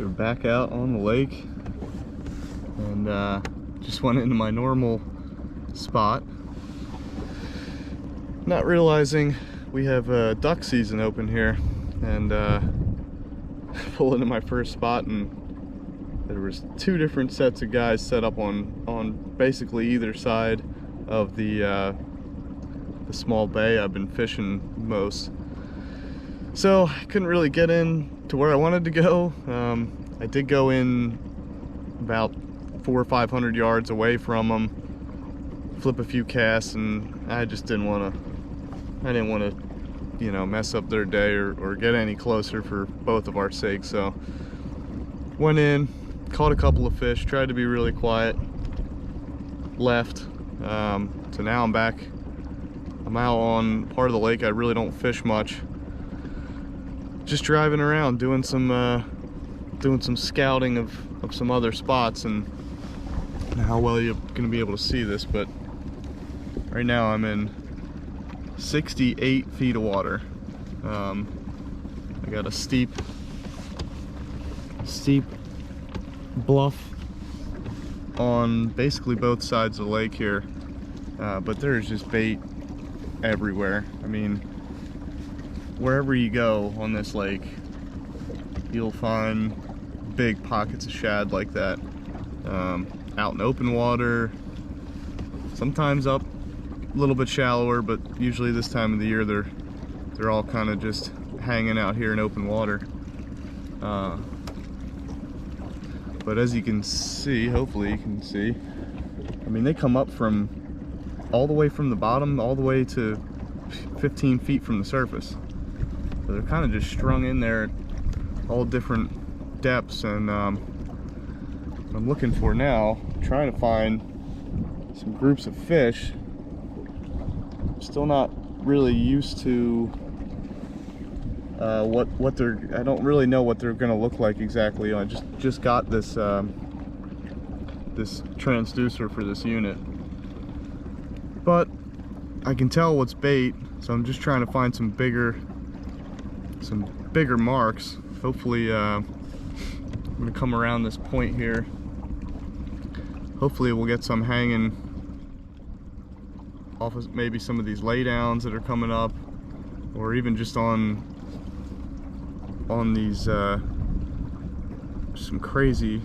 We're back out on the lake, and just went into my normal spot, not realizing we have duck season open here, and pull into my first spot, and there was two different sets of guys set up on basically either side of the small bay I've been fishing most. So I couldn't really get in to where I wanted to go. I did go in about 400 or 500 yards away from them, flip a few casts, and I just didn't want to, you know, mess up their day or get any closer for both of our sakes. So went in, caught a couple of fish, tried to be really quiet, left. So now I'm back. I'm out on part of the lake I really don't fish much. Just driving around, doing some scouting of some other spots, and how well you're gonna be able to see this, but right now I'm in 68 feet of water. I got a steep bluff on basically both sides of the lake here, but there's just bait everywhere. I mean, wherever you go on this lake, you'll find big pockets of shad like that, out in open water, sometimes up a little bit shallower, but usually this time of the year they're all kind of just hanging out here in open water. But as you can see, hopefully you can see, I mean, they come up from all the way from the bottom all the way to 15 feet from the surface. So they're kind of just strung in there at all different depths, and what I'm looking for now, trying to find some groups of fish. I'm still not really used to what they're, I don't really know what they're gonna look like exactly. I just got this this transducer for this unit, but I can tell what's bait, so I'm just trying to find some bigger marks. Hopefully I'm gonna come around this point here. Hopefully we'll get some hanging off of maybe some of these laydowns that are coming up, or even just on these some crazy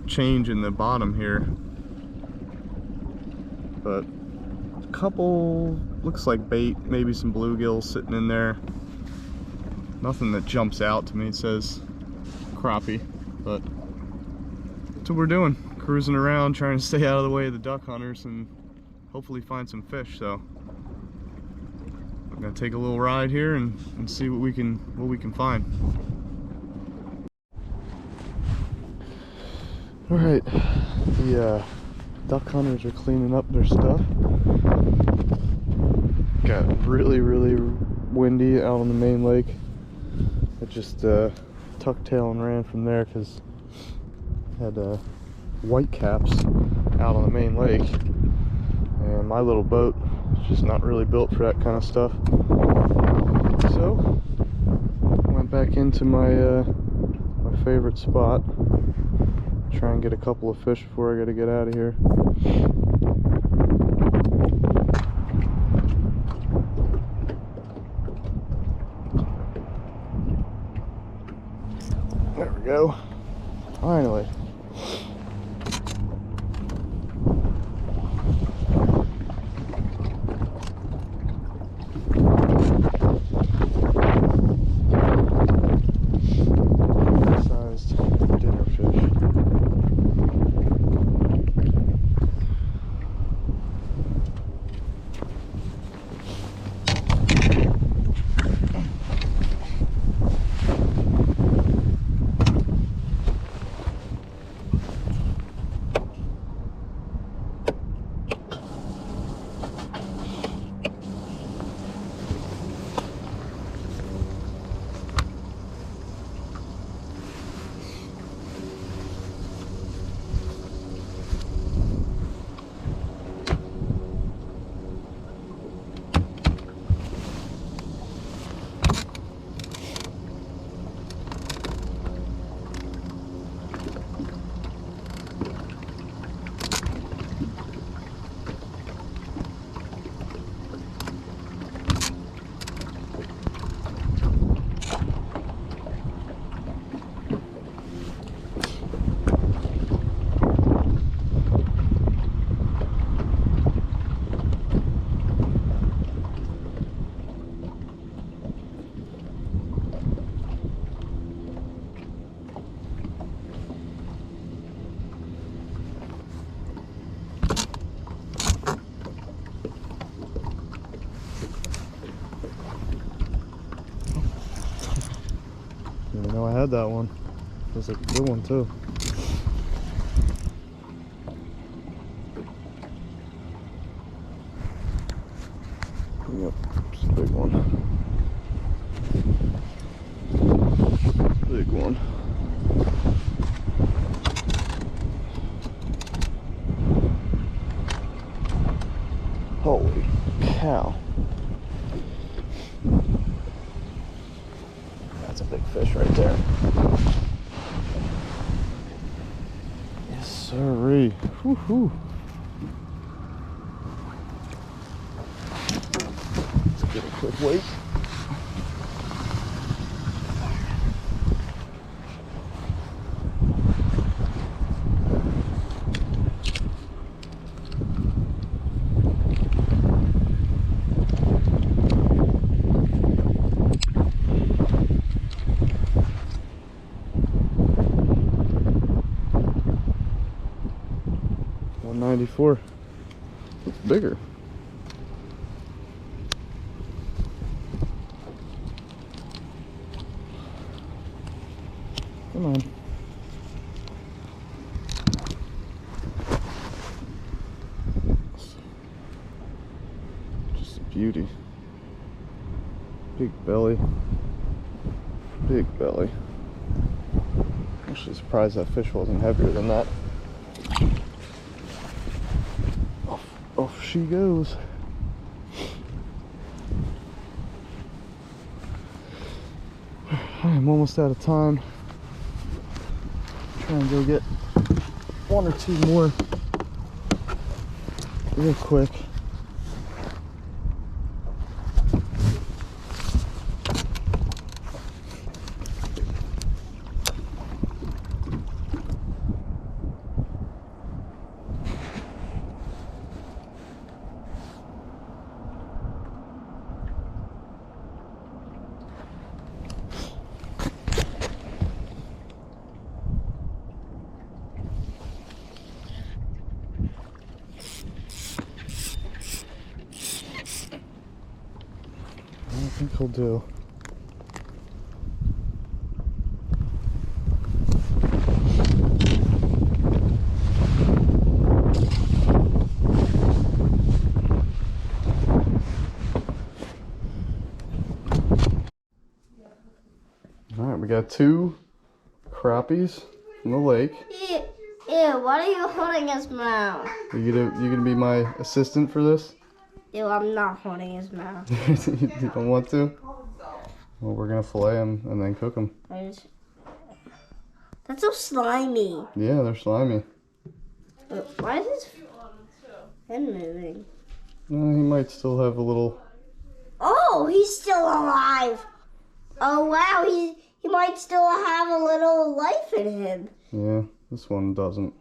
change in the bottom here. But a couple looks like bait, maybe some bluegills sitting in there. Nothing that jumps out to me. It says crappie, but that's what we're doing, cruising around trying to stay out of the way of the duck hunters and hopefully find some fish. So I'm gonna take a little ride here and see what we can find. All right, the duck hunters are cleaning up their stuff. Got really windy out on the main lake. I just tucked tail and ran from there because I had white caps out on the main lake, and my little boat is just not really built for that kind of stuff. So went back into my my favorite spot, try and get a couple of fish before I gotta get out of here. There we go. Finally. Sized dinner fish. Didn't even know I had that one. Feels like a good one too. Yep, it's a big one. Big one. Holy cow. That's a big fish right there. Yes, sirree. Woohoo. Let's get a quick weight. $194. It's bigger. Come on. Just a beauty. Big belly. Big belly. Actually surprised that fish wasn't heavier than that. Off she goes. I'm almost out of time. Try and go get one or two more real quick. I think he'll do. All right, we got 2 crappies from the lake. Ew, what are you holding his mouth? You gonna be my assistant for this? Ew, I'm not holding his mouth. You don't want to? Well, we're gonna fillet them and then cook them. That's so slimy. Yeah, they're slimy. Why is his head moving? He might still have a little. Oh, he's still alive. Oh wow, he might still have a little life in him. Yeah, this one doesn't.